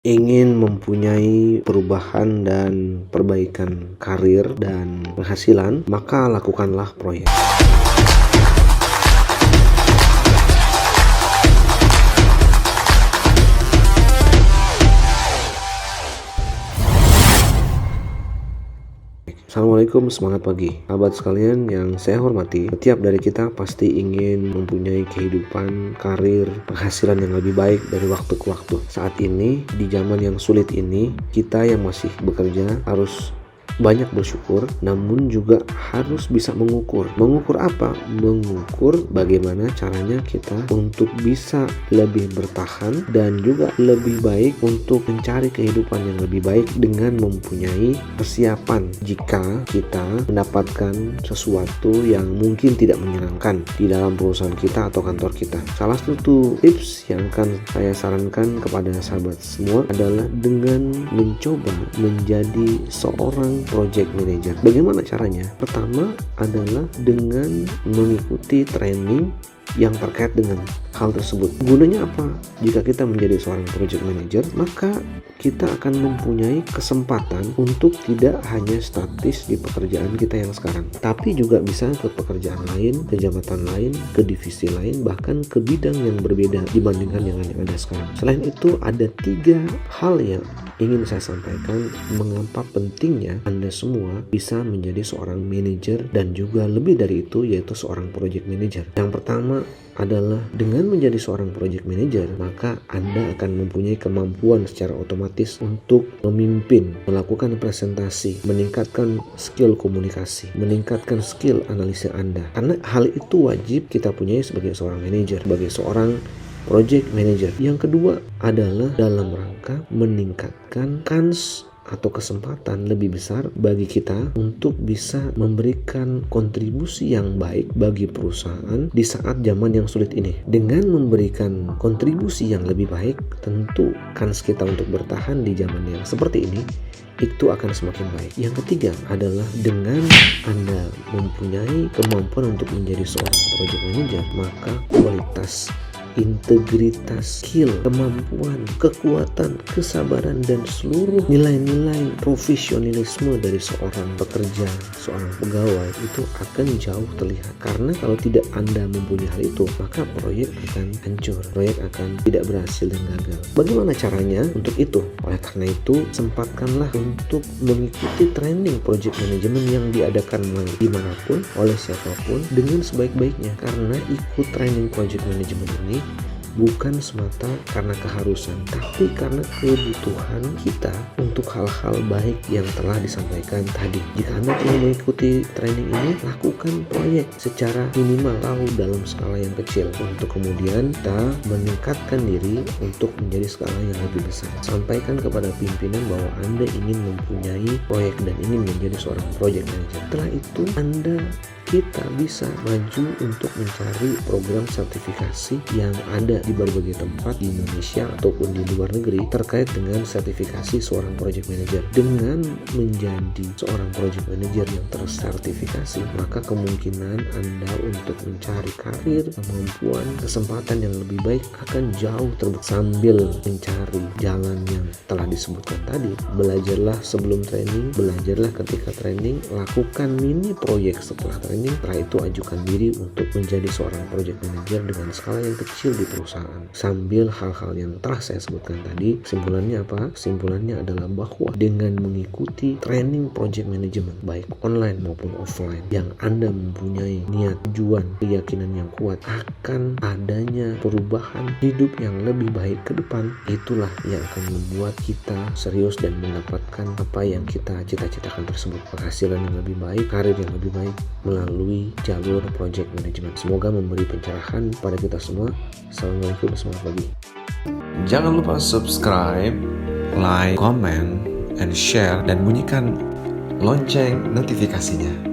Ingin mempunyai perubahan dan perbaikan karir dan penghasilan, maka lakukanlah proyek. Assalamualaikum, semangat pagi. Sahabat sekalian yang saya hormati, setiap dari kita pasti ingin mempunyai kehidupan, karir, penghasilan yang lebih baik dari waktu ke waktu. Saat ini, di zaman yang sulit ini, kita yang masih bekerja harus banyak bersyukur, namun juga harus bisa mengukur. Mengukur apa? Mengukur bagaimana caranya kita untuk bisa lebih bertahan dan juga lebih baik untuk mencari kehidupan yang lebih baik dengan mempunyai persiapan jika kita mendapatkan sesuatu yang mungkin tidak menyenangkan di dalam perusahaan kita atau kantor kita. Salah satu tips yang akan saya sarankan kepada sahabat semua adalah dengan mencoba menjadi seorang project manager. Bagaimana caranya? Pertama adalah dengan mengikuti training yang terkait dengan hal tersebut. Gunanya apa? Jika kita menjadi seorang project manager, maka kita akan mempunyai kesempatan untuk tidak hanya statis di pekerjaan kita yang sekarang, tapi juga bisa ke pekerjaan lain, ke jabatan lain, ke divisi lain, bahkan ke bidang yang berbeda dibandingkan yang ada sekarang. Selain itu, ada 3 hal yang ingin saya sampaikan mengapa pentingnya Anda semua bisa menjadi seorang manajer dan juga lebih dari itu yaitu seorang project manager. Yang pertama adalah dengan menjadi seorang project manager, maka Anda akan mempunyai kemampuan secara otomatis untuk memimpin, melakukan presentasi, meningkatkan skill komunikasi, meningkatkan skill analisa Anda. Karena hal itu wajib kita punyai sebagai seorang manajer, sebagai seorang project manager. Yang kedua adalah dalam rangka meningkatkan kans atau kesempatan lebih besar bagi kita untuk bisa memberikan kontribusi yang baik bagi perusahaan di saat zaman yang sulit ini. Dengan memberikan kontribusi yang lebih baik, tentu kans kita untuk bertahan di zaman yang seperti ini itu akan semakin baik. Yang ketiga adalah dengan Anda mempunyai kemampuan untuk menjadi seorang project manager, maka kualitas, integritas, skill, kemampuan, kekuatan, kesabaran, dan seluruh nilai-nilai profesionalisme dari seorang pekerja, seorang pegawai itu akan jauh terlihat. Karena kalau tidak Anda mempunyai hal itu, maka proyek akan hancur, proyek akan tidak berhasil dan gagal. Bagaimana caranya untuk itu? Oleh karena itu, sempatkanlah untuk mengikuti training project management yang diadakan dimanapun, oleh siapapun, dengan sebaik-baiknya. Karena ikut training project management ini bukan semata karena keharusan, tapi karena kebutuhan kita untuk hal-hal baik yang telah disampaikan tadi. Jika Anda telah mengikuti training ini, lakukan proyek secara minimal atau dalam skala yang kecil untuk kemudian kita meningkatkan diri untuk menjadi skala yang lebih besar. Sampaikan kepada pimpinan bahwa Anda ingin mempunyai proyek dan ingin menjadi seorang project manager. Setelah itu kita bisa maju untuk mencari program sertifikasi yang ada di berbagai tempat di Indonesia ataupun di luar negeri terkait dengan sertifikasi seorang project manager. Dengan menjadi seorang project manager yang tersertifikasi, maka kemungkinan Anda untuk mencari karir, kemampuan, kesempatan yang lebih baik akan jauh terbuka. Sambil mencari jalan yang telah disebutkan tadi, belajarlah sebelum training, belajarlah ketika training, lakukan mini proyek setelah training. Setelah itu ajukan diri untuk menjadi seorang project manager dengan skala yang kecil di perusahaan. Sambil hal-hal yang telah saya sebutkan tadi, kesimpulannya apa? Kesimpulannya adalah bahwa dengan mengikuti training project management baik online maupun offline, yang Anda mempunyai niat, tujuan, keyakinan yang kuat akan adanya perubahan hidup yang lebih baik ke depan, itulah yang akan membuat kita serius dan mendapatkan apa yang kita cita-citakan tersebut. Penghasilan yang lebih baik, karir yang lebih baik melalui jalur project management. Semoga memberi pencerahan pada kita semua. Assalamualaikum, selamat pagi. Jangan lupa subscribe, like, comment, and share, dan bunyikan lonceng notifikasinya.